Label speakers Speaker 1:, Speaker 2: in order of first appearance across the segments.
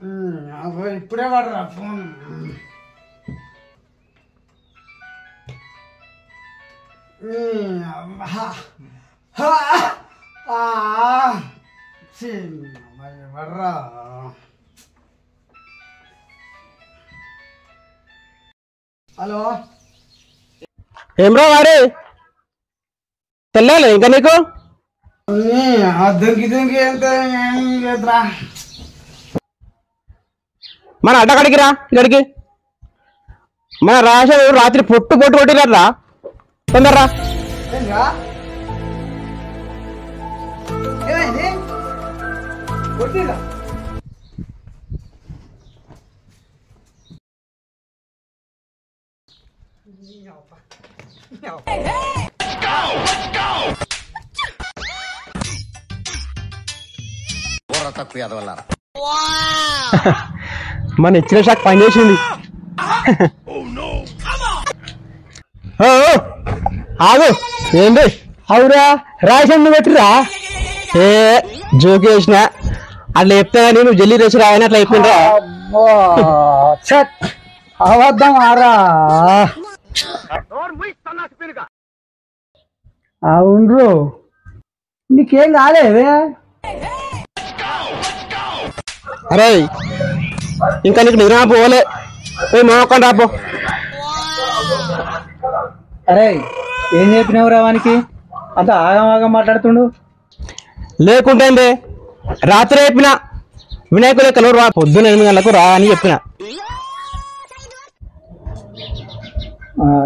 Speaker 1: ఇప్పుడే వాడరా phone. Vadra hello
Speaker 2: ఏమ్రా వారే తెల్లాలి ఇంకా నీకు
Speaker 1: దొరికి దొరికి ఎంత లేదురా.
Speaker 2: మన అడ్డకాడికి రా ఇక్కడికి. మన రాశారు రాత్రి పొట్టు పొట్టు కొట్టిరా తొందరరా.
Speaker 1: ఏమైంది కొట్టిరా?
Speaker 2: మన ఇచ్చిన షాక్ పని చేసింది. ఆగు ఏంటి అవురా రాసిన పెట్టిరా. ఏ జోకి వేసిన అట్లా చెప్తా కానీ నువ్వు జల్లి రేసి రాయని అట్లా చెప్పిండ్రా.
Speaker 1: అవద్దం ఆరా. అవును నీకేం కాలేదే.
Speaker 2: అరే ఇంకా నీకు నిద్ర పోలే పోయి మోకండి రాపో.
Speaker 1: అరే ఏం చెప్పినావు రావానికి అంత ఆగం ఆగం మాట్లాడుతుండు?
Speaker 2: లేకుంటే రాత్రి చెప్పిన వినాయకుడు లెక్కలు రా పొద్దున్న 8 గంటలకు రా అని చెప్పిన.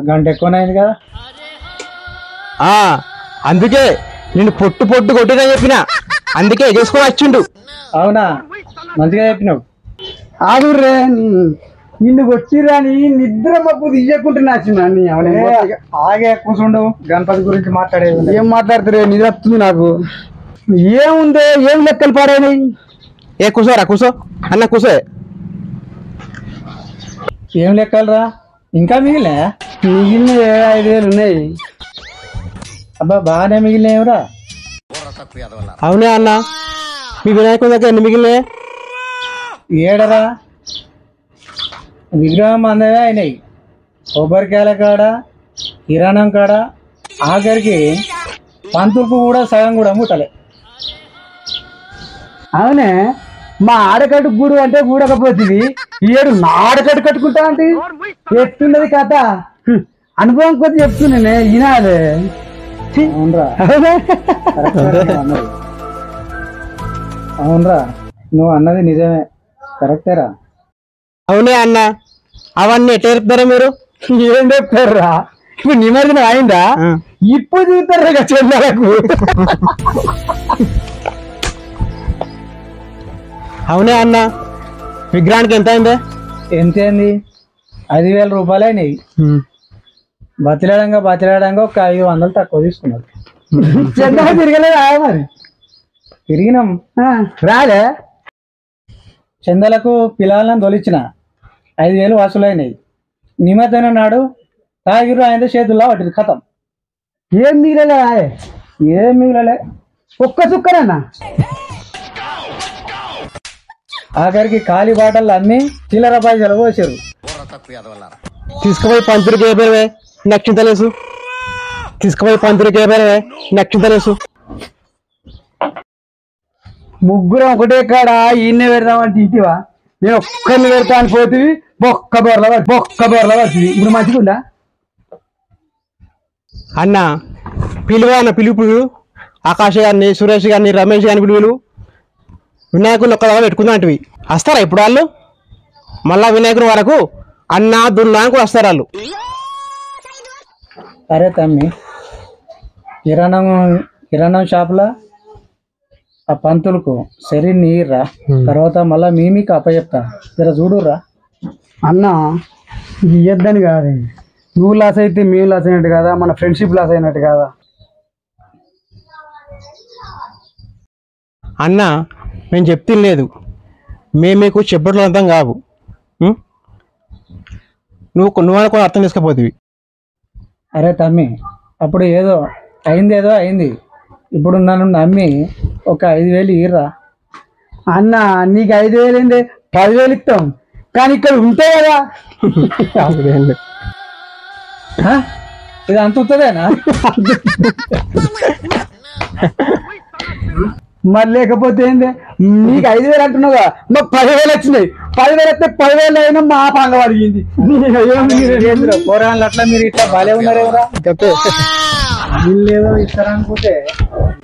Speaker 1: గంట ఎక్కువనైంది కదా.
Speaker 2: అందుకే నిన్ను పొట్టు పొట్టు కొట్టిదని చెప్పిన. అందుకే చేసుకొని వచ్చిండు.
Speaker 1: అవునా మంచిగా చెప్పినావు. ఆగుర్రే నిన్ను వచ్చిరాని నిద్ర మబ్బు తీయకుంటున్నా. ఆగే కూర్చుండు. గణపతి గురించి మాట్లాడేది ఏం మాట్లాడుతురే? నిద్ర వస్తుంది నాకు. ఏముంది ఏం లెక్కలు పాడైనాయి?
Speaker 2: ఏ కూసోరా కూసో అన్న కూసో.
Speaker 1: ఏం లెక్కలు రా? ఇంకా మిగిలిన 5,000 ఉన్నాయి. అబ్బా బాగానే మిగిలినరా?
Speaker 2: అవునే అన్న మీ వినాయకుడి దగ్గర ఎన్ని మిగిలినాయి?
Speaker 1: ఏడరా విగ్రహం అందవే అయినాయి. కొబ్బరికాయల కాడ కిరాణం కాడ ఆఖరికి పంతులకు కూడా సగం కూడా ముట్టలే. అవునే మా ఆడకట్టు గూడు అంటే గూడకపోతుంది. ఏడు నా ఆడకట్టు కట్టుకుంటా అంటే చెప్తున్నది కథ. అనుభవం కొద్ది చెప్తున్నానే ఈనాదే. అవునరా నువ్వు అన్నది నిజమే, కరెక్టేరా.
Speaker 2: అవునే అన్న అవన్నీ ఎట్లా చెప్తారా మీరు?
Speaker 1: ఏం చెప్తారా? ఇప్పుడు నిమజ్జనం అయిందా? ఇప్పుడు చూస్తారా చెల్లెలకు.
Speaker 2: అవునే అన్న విగ్రహానికి ఎంత అయిందే?
Speaker 1: ఎంతైంది? 5,000 రూపాయలు అయినాయి. బతిలాడంగా ఒక 500 తక్కువ తీసుకున్నారు. తిరగలేదా? మరి తిరిగినాం. రాలే చందలకు పిల్లలను తొలిచిన 5,000 వసూలైనాయి. నిమజ్జనం నాడు తాగిరు ఆయన చేతుల్లో వాటి కథం. ఏం మిగిలలే? ఏం మిగిలలే ఒక్క చుక్కనన్నా. ఆఖరికి ఖాళీ బాటలు అన్ని చిల్లర పైసలు పోసారు.
Speaker 2: తీసుకుపోయి పంతులకి ఏపేవే నక్షింతలేసు. తీసుకుపోయి పంతులకి ఏపేవే నక్షింతలేసు.
Speaker 1: ముగ్గురం ఒకటే కాడ ఈయన్నే పెడదామంటే ఇంటివా? నేను ఒక్కరిని పెడతా అని పోతుంది. బొక్క బొర్ల పడుతుంది. ఇప్పుడు మంచిగుందా
Speaker 2: అన్న? పిలువ పిలుపు ఆకాశ్ గారిని, సురేష్ గారిని, రమేష్ గారిని పిలువులు. వినాయకుడిని ఒక్క దగ్గర పెట్టుకుందా అంటివి. వస్తారా ఇప్పుడు వాళ్ళు? మళ్ళా వినాయకుడి వరకు అన్న దున్నా కూడా వస్తారు వాళ్ళు.
Speaker 1: అరే తమ్మి కిరాణం షాపులో ఆ పంతులకు సరే నీర్రా, తర్వాత మళ్ళా మీకు అప్పచెప్తా. జర చూడుర్రా. అన్న ఇయ్యద్దని కాదు, నువ్వు లాస్ అయితే మేము లాస్ అయినట్టు కదా, మన ఫ్రెండ్షిప్ లాస్ అయినట్టు కదా.
Speaker 2: అన్న మేము చెప్తే లేదు, మేము మీకు చెప్పట్లు అర్థం కావు. నువ్వు కూడా అర్థం చేసుకోపోతుంది.
Speaker 1: అరే తమ్మి అప్పుడు ఏదో అయింది. ఇప్పుడు నన్ను నమ్మి ఒక 5,000 ఇర్రా. అన్న నీకు 5,000 ఏంది? 10,000 ఇస్తాం, కానీ ఇక్కడ ఉంటాయి కదా. ఇది అంత ఉంటుందేనా? మరి లేకపోతే ఏంది, నీకు 5,000 అంటున్నావుగా, మాకు 10,000 వచ్చినాయి. 10,000 వస్తే 10,000 అయినా మా పంగ పడిగింది. పోరాళ్ళు అట్లా మీరు ఇట్లా బాలే ఉన్నారు ఎవరా? వీళ్ళు ఏదో ఇస్తారనుకుంటే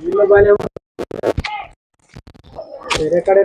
Speaker 1: వీళ్ళు బాలే వేరే కడే